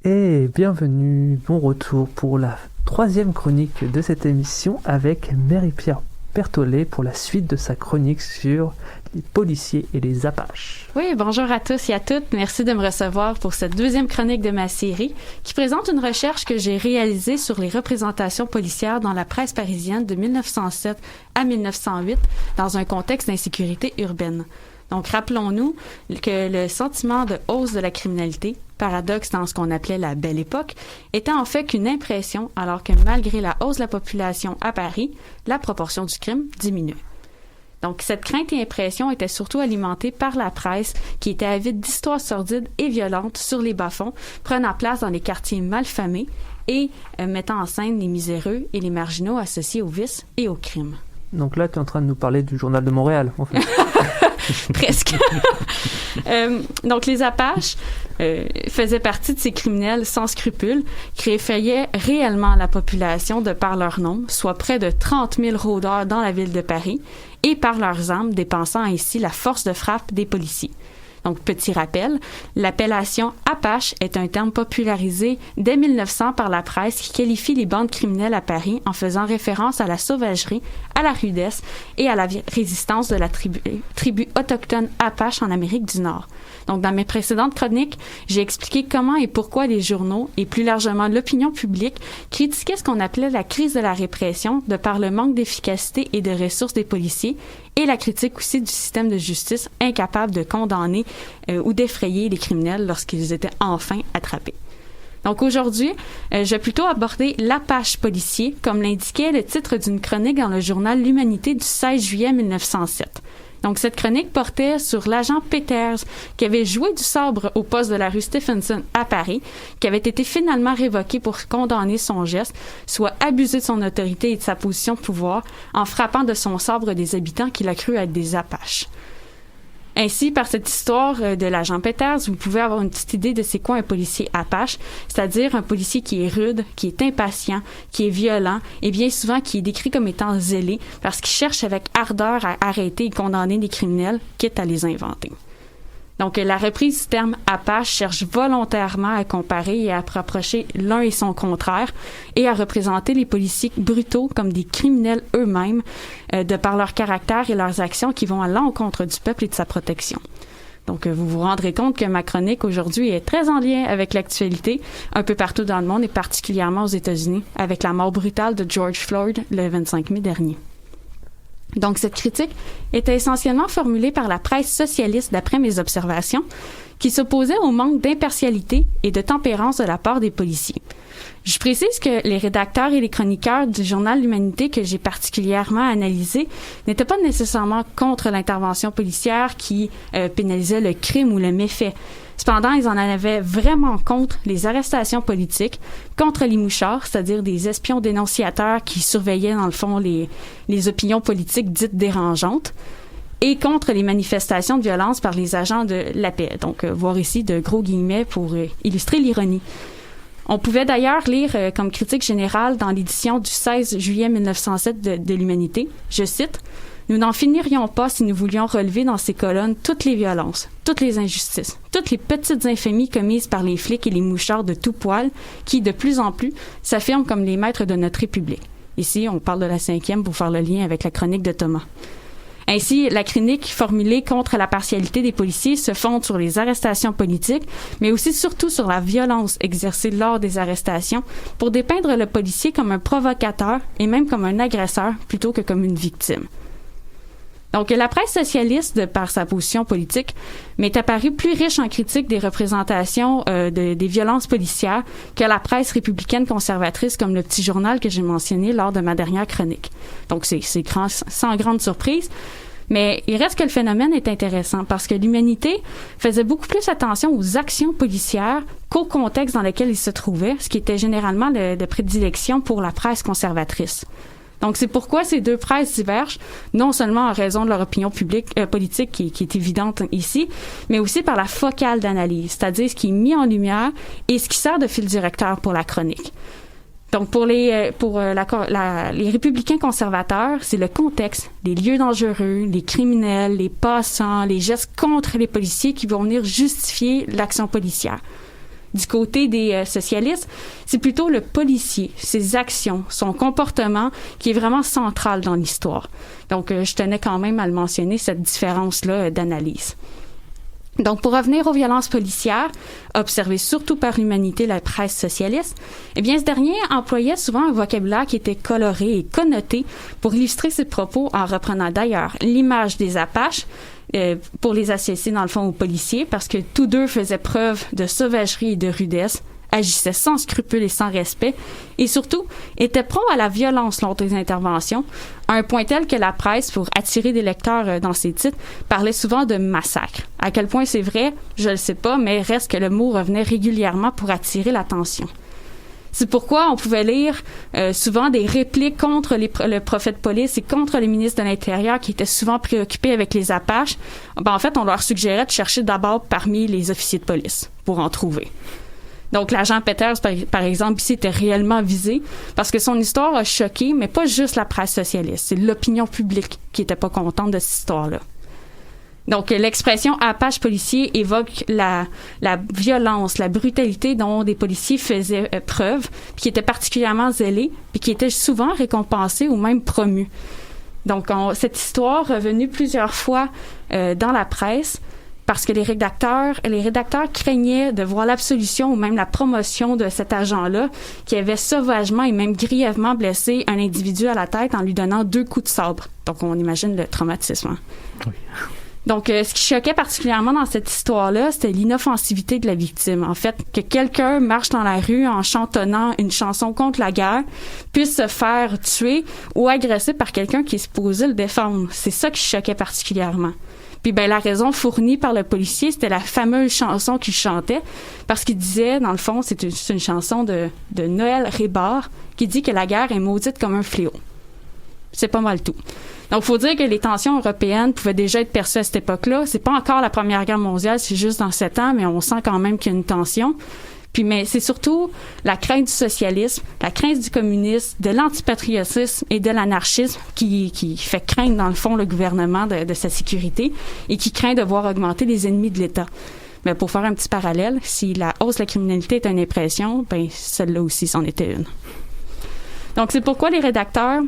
Et bienvenue, bon retour pour la 3e chronique de cette émission avec Marie-Pierre Berthollet pour la suite de sa chronique sur les policiers et les Apaches. Oui, bonjour à tous et à toutes. Merci de me recevoir pour cette 2e chronique de ma série qui présente une recherche que j'ai réalisée sur les représentations policières dans la presse parisienne de 1907 à 1908 dans un contexte d'insécurité urbaine. Donc, rappelons-nous que le sentiment de hausse de la criminalité, paradoxe dans ce qu'on appelait la Belle Époque, était en fait qu'une impression, alors que malgré la hausse de la population à Paris, la proportion du crime diminuait. Donc, cette crainte et impression était surtout alimentée par la presse, qui était avide d'histoires sordides et violentes sur les bas-fonds, prenant place dans les quartiers malfamés et mettant en scène les miséreux et les marginaux associés aux vices et aux crimes. Donc là, tu es en train de nous parler du Journal de Montréal, en fait. Presque. Donc, les Apaches faisaient partie de ces criminels sans scrupules qui effrayaient réellement la population de par leur nombre, soit près de 30 000 rôdeurs dans la ville de Paris, et par leurs armes, dépensant ainsi la force de frappe des policiers. Donc, petit rappel, l'appellation Apache est un terme popularisé dès 1900 par la presse qui qualifie les bandes criminelles à Paris en faisant référence à la sauvagerie, à la rudesse et à la résistance de la tribu autochtone Apache en Amérique du Nord. Donc, dans mes précédentes chroniques, j'ai expliqué comment et pourquoi les journaux, et plus largement l'opinion publique, critiquaient ce qu'on appelait la crise de la répression de par le manque d'efficacité et de ressources des policiers, et la critique aussi du système de justice incapable de condamner ou d'effrayer les criminels lorsqu'ils étaient enfin attrapés. Donc aujourd'hui, je vais plutôt aborder l'Apache policier, comme l'indiquait le titre d'une chronique dans le journal L'Humanité du 16 juillet 1907. Donc, cette chronique portait sur l'agent Peters, qui avait joué du sabre au poste de la rue Stephenson à Paris, qui avait été finalement révoqué pour condamner son geste, soit abusé de son autorité et de sa position de pouvoir, en frappant de son sabre des habitants qu'il a cru être des Apaches. Ainsi, par cette histoire de l'agent Peters, vous pouvez avoir une petite idée de c'est quoi un policier Apache, c'est-à-dire un policier qui est rude, qui est impatient, qui est violent et bien souvent qui est décrit comme étant zélé parce qu'il cherche avec ardeur à arrêter et condamner des criminels, quitte à les inventer. Donc, la reprise du terme Apache cherche volontairement à comparer et à rapprocher l'un et son contraire et à représenter les policiers brutaux comme des criminels eux-mêmes de par leur caractère et leurs actions qui vont à l'encontre du peuple et de sa protection. Donc, vous vous rendrez compte que ma chronique aujourd'hui est très en lien avec l'actualité un peu partout dans le monde et particulièrement aux États-Unis avec la mort brutale de George Floyd le 25 mai dernier. Donc, cette critique était essentiellement formulée par la presse socialiste d'après mes observations, qui s'opposait au manque d'impartialité et de tempérance de la part des policiers. Je précise que les rédacteurs et les chroniqueurs du journal L'Humanité que j'ai particulièrement analysé n'étaient pas nécessairement contre l'intervention policière qui pénalisait le crime ou le méfait. Cependant, ils en avaient vraiment contre les arrestations politiques, contre les mouchards, c'est-à-dire des espions dénonciateurs qui surveillaient, dans le fond, les opinions politiques dites dérangeantes, et contre les manifestations de violence par les agents de la paix. Donc, voir ici de gros guillemets pour illustrer l'ironie. On pouvait d'ailleurs lire comme critique générale dans l'édition du 16 juillet 1907 de l'Humanité, je cite, « Nous n'en finirions pas si nous voulions relever dans ces colonnes toutes les violences, toutes les injustices, toutes les petites infamies commises par les flics et les mouchards de tout poil qui, de plus en plus, s'affirment comme les maîtres de notre République. » Ici, on parle de la 5e pour faire le lien avec la chronique de Thomas. Ainsi, la chronique formulée contre la partialité des policiers se fonde sur les arrestations politiques, mais aussi surtout sur la violence exercée lors des arrestations pour dépeindre le policier comme un provocateur et même comme un agresseur plutôt que comme une victime. Donc, la presse socialiste, de par sa position politique, m'est apparue plus riche en critiques des représentations des violences policières que la presse républicaine conservatrice comme le Petit Journal que j'ai mentionné lors de ma dernière chronique. Donc, c'est sans grande surprise. Mais il reste que le phénomène est intéressant parce que l'Humanité faisait beaucoup plus attention aux actions policières qu'au contexte dans lequel il se trouvait, ce qui était généralement de prédilection pour la presse conservatrice. Donc, c'est pourquoi ces deux presses divergent, non seulement en raison de leur opinion politique qui est évidente ici, mais aussi par la focale d'analyse, c'est-à-dire ce qui est mis en lumière et ce qui sert de fil directeur pour la chronique. Donc, pour les républicains conservateurs, c'est le contexte, les lieux dangereux, les criminels, les passants, les gestes contre les policiers qui vont venir justifier l'action policière. Du côté des socialistes, c'est plutôt le policier, ses actions, son comportement qui est vraiment central dans l'histoire. Donc, je tenais quand même à le mentionner, cette différence-là d'analyse. Donc, pour revenir aux violences policières, observées surtout par l'Humanité, la presse socialiste, eh bien, ce dernier employait souvent un vocabulaire qui était coloré et connoté pour illustrer ses propos en reprenant d'ailleurs l'image des Apaches, pour les associer dans le fond aux policiers parce que tous deux faisaient preuve de sauvagerie et de rudesse, agissaient sans scrupule et sans respect et surtout étaient prompts à la violence lors des interventions, à un point tel que la presse, pour attirer des lecteurs dans ses titres, parlait souvent de massacre. À quel point c'est vrai, je le sais pas, mais reste que le mot revenait régulièrement pour attirer l'attention. C'est pourquoi on pouvait lire souvent des répliques contre le préfet de police et contre les ministres de l'Intérieur qui étaient souvent préoccupés avec les Apaches. Ben, en fait, on leur suggérait de chercher d'abord parmi les officiers de police pour en trouver. Donc, l'agent Peters, par exemple, ici, était réellement visé parce que son histoire a choqué, mais pas juste la presse socialiste. C'est l'opinion publique qui était pas contente de cette histoire-là. Donc, l'expression « Apache policier » évoque la violence, la brutalité dont des policiers faisaient preuve, puis qui étaient particulièrement zélés, puis qui étaient souvent récompensés ou même promus. Donc, cette histoire est revenue plusieurs fois dans la presse parce que les rédacteurs craignaient de voir l'absolution ou même la promotion de cet agent-là qui avait sauvagement et même grièvement blessé un individu à la tête en lui donnant 2 coups de sabre. Donc, on imagine le traumatisme. Hein? Oui. Donc, ce qui choquait particulièrement dans cette histoire-là, c'était l'inoffensivité de la victime. En fait, que quelqu'un marche dans la rue en chantonnant une chanson contre la guerre, puisse se faire tuer ou agresser par quelqu'un qui est supposé le défendre. C'est ça qui choquait particulièrement. Puis ben la raison fournie par le policier, c'était la fameuse chanson qu'il chantait, parce qu'il disait, dans le fond, c'est une chanson de Noël Rébard, qui dit que la guerre est maudite comme un fléau. C'est pas mal tout. Donc, faut dire que les tensions européennes pouvaient déjà être perçues à cette époque-là. C'est pas encore la Première Guerre mondiale, c'est juste dans 7 ans, mais on sent quand même qu'il y a une tension. Puis, mais c'est surtout la crainte du socialisme, la crainte du communisme, de l'antipatriotisme et de l'anarchisme qui fait craindre, dans le fond, le gouvernement de sa sécurité et qui craint de voir augmenter les ennemis de l'État. Mais pour faire un petit parallèle, si la hausse de la criminalité est une impression, ben celle-là aussi c'en était une. Donc, c'est pourquoi les rédacteurs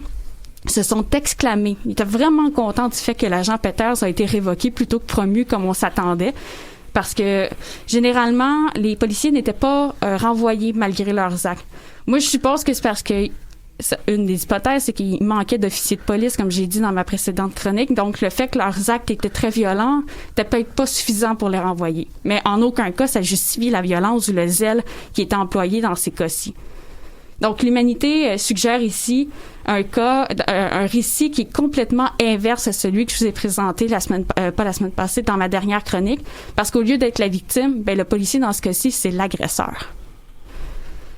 se sont exclamés. Ils étaient vraiment contents du fait que l'agent Peters a été révoqué plutôt que promu comme on s'attendait. Parce que, généralement, les policiers n'étaient pas renvoyés malgré leurs actes. Moi, je suppose que c'est parce que une des hypothèses, c'est qu'il manquait d'officiers de police, comme j'ai dit dans ma précédente chronique. Donc, le fait que leurs actes étaient très violents n'était peut-être pas suffisant pour les renvoyer. Mais en aucun cas, ça justifie la violence ou le zèle qui était employé dans ces cas-ci. Donc, l'Humanité suggère ici un récit qui est complètement inverse à celui que je vous ai présenté pas la semaine passée, dans ma dernière chronique, parce qu'au lieu d'être la victime, ben, le policier, dans ce cas-ci, c'est l'agresseur.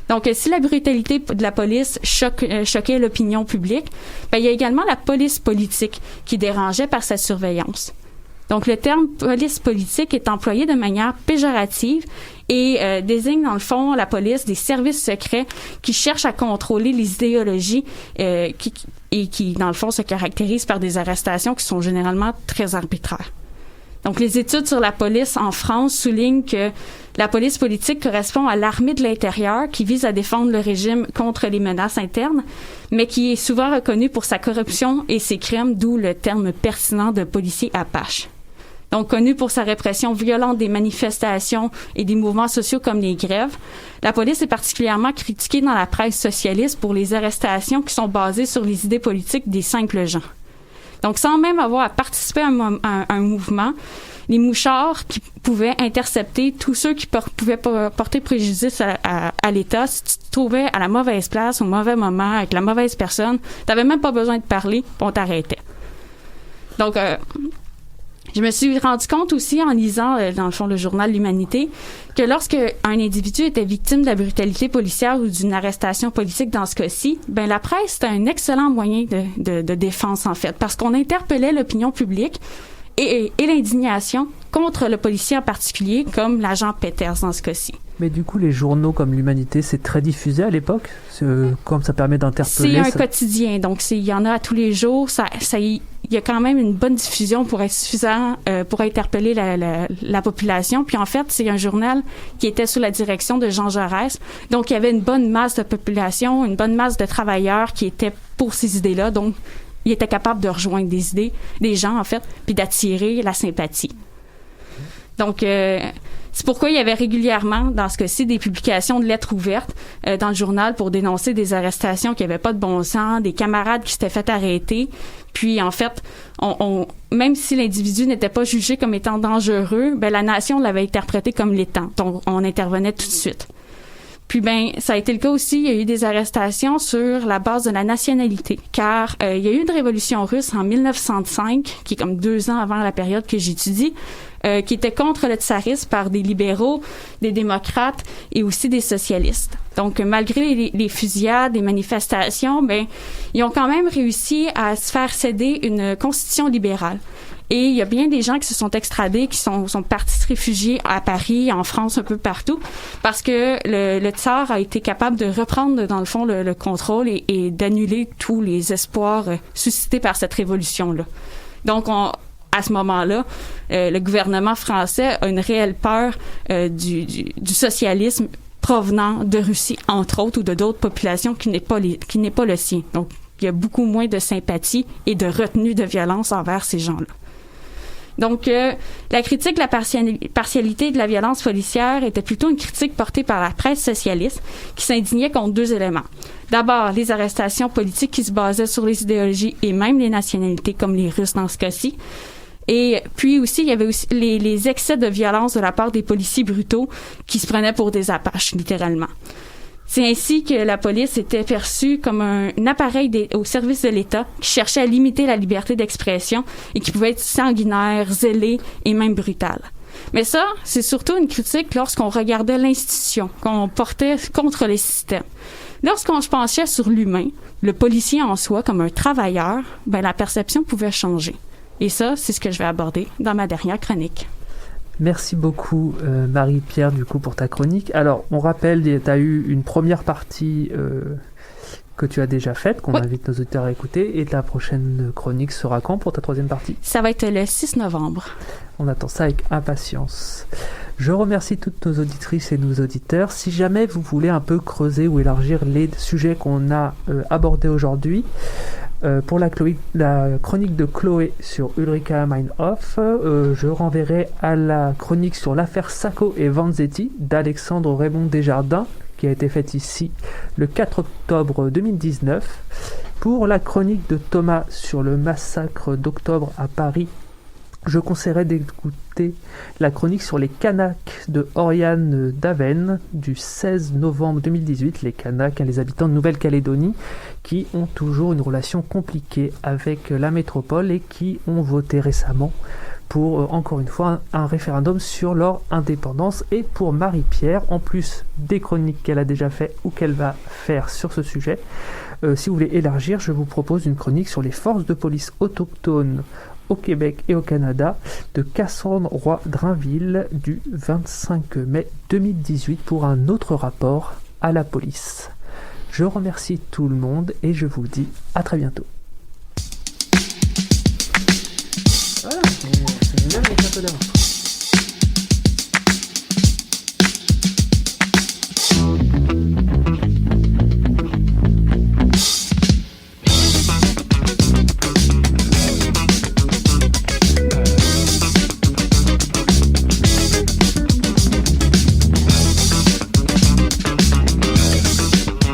Donc, si la brutalité de la police choquait l'opinion publique, ben, il y a également la police politique qui dérangeait par sa surveillance. Donc, le terme police politique est employé de manière péjorative et désigne, dans le fond, la police des services secrets qui cherchent à contrôler les idéologies qui, dans le fond, se caractérisent par des arrestations qui sont généralement très arbitraires. Donc, les études sur la police en France soulignent que la police politique correspond à l'armée de l'intérieur qui vise à défendre le régime contre les menaces internes, mais qui est souvent reconnue pour sa corruption et ses crimes, d'où le terme pertinent de policier apache. Donc, connu pour sa répression violente des manifestations et des mouvements sociaux comme les grèves, la police est particulièrement critiquée dans la presse socialiste pour les arrestations qui sont basées sur les idées politiques des simples gens. Donc, sans même avoir à participer à un mouvement, les mouchards qui pouvaient intercepter tous ceux qui pouvaient porter préjudice à l'État, si tu te trouvais à la mauvaise place, au mauvais moment, avec la mauvaise personne, t'avais même pas besoin de parler, on t'arrêtait. Donc, je me suis rendu compte aussi en lisant, dans le fond, le journal L'Humanité, que lorsque un individu était victime de la brutalité policière ou d'une arrestation politique dans ce cas-ci, ben la presse, c'était un excellent moyen de défense, en fait, parce qu'on interpellait l'opinion publique et l'indignation contre le policier en particulier, comme l'agent Peters dans ce cas-ci. Mais du coup, les journaux comme L'Humanité, c'est très diffusé à l'époque, comme ça permet d'interpeller. C'est un quotidien, donc il y en a à tous les jours. Il y a quand même une bonne diffusion pour être suffisant pour interpeller la population. Puis en fait, c'est un journal qui était sous la direction de Jean Jaurès, donc il y avait une bonne masse de population, une bonne masse de travailleurs qui étaient pour ces idées-là. Donc, il était capable de rejoindre des idées, des gens en fait, puis d'attirer la sympathie. Donc, c'est pourquoi il y avait régulièrement, dans ce cas-ci, des publications de lettres ouvertes dans le journal pour dénoncer des arrestations qui n'avaient pas de bon sens, des camarades qui s'étaient fait arrêter. Puis, en fait, même si l'individu n'était pas jugé comme étant dangereux, ben la nation l'avait interprété comme l'étant. Donc, on intervenait tout de suite. Puis, ben, ça a été le cas aussi. Il y a eu des arrestations sur la base de la nationalité, car il y a eu une révolution russe en 1905, qui est comme 2 ans avant la période que j'étudie, qui était contre le tsarisme par des libéraux, des démocrates et aussi des socialistes. Donc, malgré les fusillades, les manifestations, ben, ils ont quand même réussi à se faire céder une constitution libérale. Et il y a bien des gens qui se sont extradés, qui sont partis se réfugier à Paris, en France, un peu partout, parce que le tsar a été capable de reprendre, dans le fond, le contrôle et d'annuler tous les espoirs suscités par cette révolution-là. Donc, à ce moment-là, le gouvernement français a une réelle peur du socialisme provenant de Russie, entre autres, ou de d'autres populations qui n'est pas le sien. Donc, il y a beaucoup moins de sympathie et de retenue de violence envers ces gens-là. Donc, la critique de la partialité de la violence policière était plutôt une critique portée par la presse socialiste qui s'indignait contre 2 éléments. D'abord, les arrestations politiques qui se basaient sur les idéologies et même les nationalités, comme les Russes dans ce cas-ci. Et puis aussi, il y avait aussi les excès de violence de la part des policiers brutaux qui se prenaient pour des apaches, littéralement. C'est ainsi que la police était perçue comme un appareil au service de l'État qui cherchait à limiter la liberté d'expression et qui pouvait être sanguinaire, zélé et même brutal. Mais ça, c'est surtout une critique lorsqu'on regardait l'institution, qu'on portait contre les systèmes. Lorsqu'on se penchait sur l'humain, le policier en soi comme un travailleur, la perception pouvait changer. Et ça, c'est ce que je vais aborder dans ma dernière chronique. Merci beaucoup Marie-Pierre du coup pour ta chronique. Alors on rappelle, tu as eu une première partie que tu as déjà faite, qu'on invite nos auditeurs à écouter, et ta prochaine chronique sera quand pour ta troisième partie? Ça va être le 6 novembre. On attend ça avec impatience. Je remercie toutes nos auditrices et nos auditeurs. Si jamais vous voulez un peu creuser ou élargir les sujets qu'on a abordés aujourd'hui, pour la chronique de Chloé sur Ulrika Meinhof, je renverrai à la chronique sur l'affaire Sacco et Vanzetti d'Alexandre Raymond Desjardins, qui a été faite ici le 4 octobre 2019. Pour la chronique de Thomas sur le massacre d'octobre à Paris, je conseillerais d'écouter la chronique sur les Kanaks de Oriane Daven du 16 novembre 2018. Les Kanaks, les habitants de Nouvelle-Calédonie, qui ont toujours une relation compliquée avec la métropole et qui ont voté récemment pour, encore une fois, un référendum sur leur indépendance. Et pour Marie-Pierre, en plus des chroniques qu'elle a déjà fait ou qu'elle va faire sur ce sujet, si vous voulez élargir, je vous propose une chronique sur les forces de police autochtones au Québec et au Canada de Cassandre Roy-Drainville du 25 mai 2018 pour un autre rapport à la police. Je remercie tout le monde et je vous dis à très bientôt. Voilà, c'est bien avec un peu d'avance.